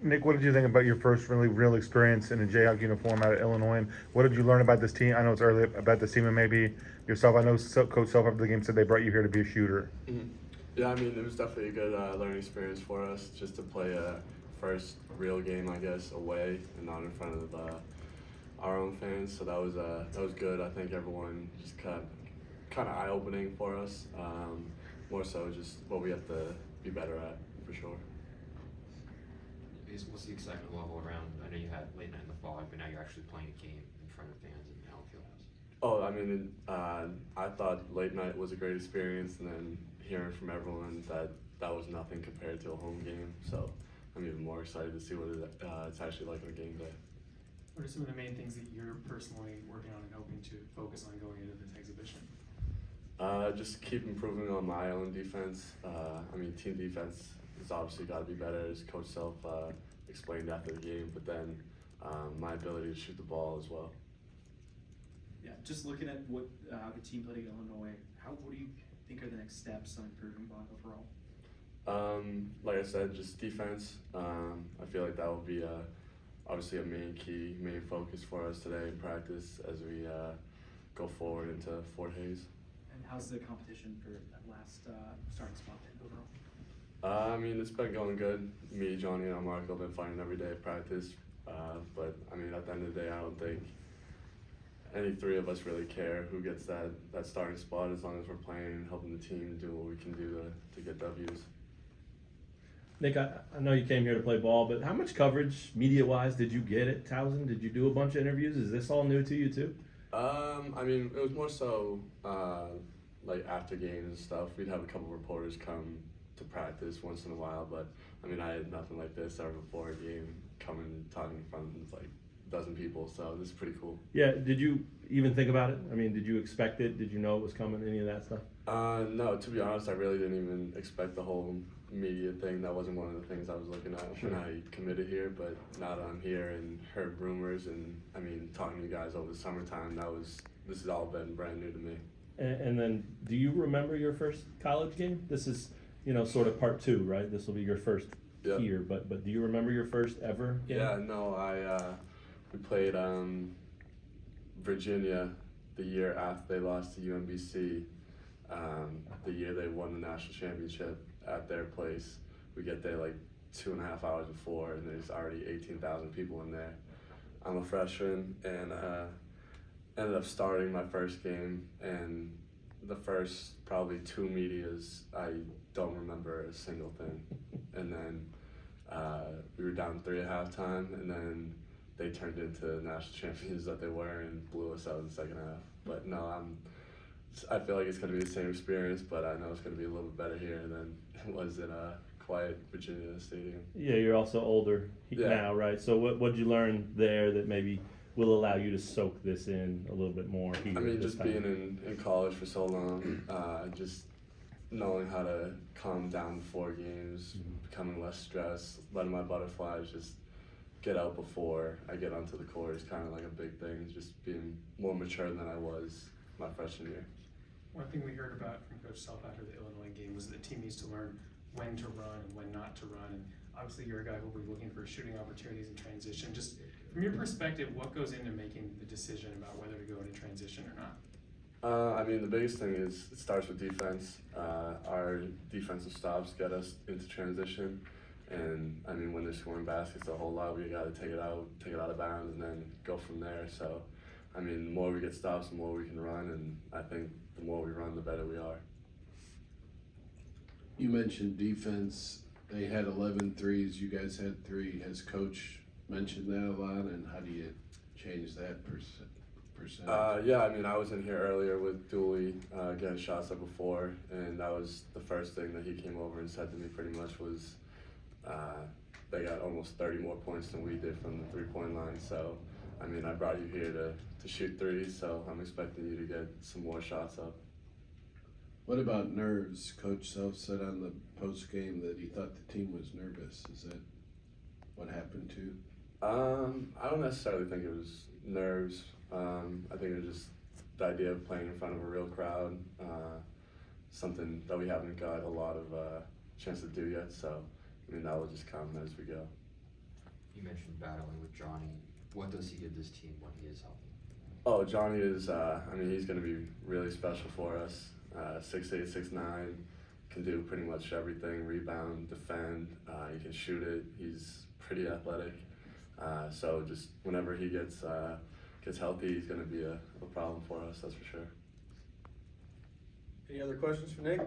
Nick, what did you think about your first really real experience in a Jayhawk uniform out of Illinois? And what did you learn about this team? I know it's early about this team, and maybe yourself. I know Coach Self after the game said they brought you here to be a shooter. Mhm. Yeah, I mean, it was definitely a good learning experience for us just to play a first real game, I guess, away and not in front of our own fans. So that was good. I think everyone just kind of eye opening for us. More so just what we have to be better at for sure. What's the excitement level around? I know you had late night in the fall, but now you're actually playing a game in front of fans in Allen Fieldhouse. Oh, I mean, I thought late night was a great experience, and then hearing from everyone that was nothing compared to a home game. So I'm even more excited to see what it's actually like on a game day. What are some of the main things that you're personally working on and hoping to focus on going into this exhibition? Just keep improving on my own defense. I mean, team defense has obviously got to be better, as Coach Self explained after the game, but then my ability to shoot the ball as well. Yeah, just looking at what the team played at Illinois, what do you think are the next steps on improving ball overall? Like I said, just defense. I feel like that will be obviously a main focus for us today in practice as we go forward into Fort Hays. And how's the competition for that last starting spot then overall? I mean, it's been going good. Me, Johnny, and Marco have been fighting every day at practice. But I mean, at the end of the day, I don't think any three of us really care who gets that starting spot, as long as we're playing and helping the team do what we can do to get W's. Nick, I know you came here to play ball, but how much coverage, media-wise, did you get at Towson? Did you do a bunch of interviews? Is this all new to you too? I mean, it was more so like after games and stuff. We'd have a couple reporters come to practice once in a while, but I mean, I had nothing like this ever before a game, coming and talking in front of like a dozen people, so this is pretty cool. Yeah, did you even think about it? I mean, did you expect it? Did you know it was coming, any of that stuff? No, to be honest, I really didn't even expect the whole media thing. That wasn't one of the things I was looking at when I committed here, but now that I'm here and heard rumors and, I mean, talking to you guys over the summertime, this has all been brand new to me. And then, do you remember your first college game? This is, sort of part two, right? This will be your first Yep. here, but do you remember your first ever game? Yeah, no, we played Virginia the year after they lost to UMBC. The year they won the national championship at their place. We get there like 2.5 hours before, and there's already 18,000 people in there. I'm a freshman, and ended up starting my first game, and the first probably 2 medias, I don't remember a single thing. And then we were down 3 at halftime, and then they turned into national champions that they were and blew us out in the second half. But no, I feel like it's going to be the same experience, but I know it's going to be a little bit better here than it was in a quiet Virginia stadium. Yeah, you're also older now, right? So what did you learn there that maybe will allow you to soak this in a little bit more here? I mean, just being in college for so long, just knowing how to calm down before games, becoming less stressed, letting my butterflies just get out before I get onto the court is kind of like a big thing, just being more mature than I was my freshman year. One thing we heard about from Coach Self after the Illinois game was that the team needs to learn when to run and when not to run. And obviously, you're a guy who will be looking for shooting opportunities in transition. Just from your perspective, what goes into making the decision about whether to go into transition or not? I mean, the biggest thing is it starts with defense. Our defensive stops get us into transition. And I mean, when they're scoring baskets a whole lot, we got to take it out of bounds, and then go from there. So, I mean, the more we get stops, the more we can run, and I think the more we run, the better we are. You mentioned defense. They had 11 threes. You guys had 3. Has Coach mentioned that a lot, and how do you change that percentage? Yeah, I mean, I was in here earlier with Dooley getting shots up before, and that was the first thing that he came over and said to me pretty much was they got almost 30 more points than we did from the three-point line. So, I mean, I brought you here to shoot threes, so I'm expecting you to get some more shots up. What about nerves? Coach Self said on the post game that he thought the team was nervous. Is that what happened too? I don't necessarily think it was nerves. I think it was just the idea of playing in front of a real crowd, something that we haven't got a lot of chance to do yet. So, I mean, that will just come as we go. You mentioned battling with Johnny. What does he give this team when he is healthy? Oh, Johnny is, he's going to be really special for us. 6'8", 6'9", can do pretty much everything, rebound, defend, he can shoot it, he's pretty athletic. So just whenever he gets healthy, he's going to be a problem for us, that's for sure. Any other questions for Nick?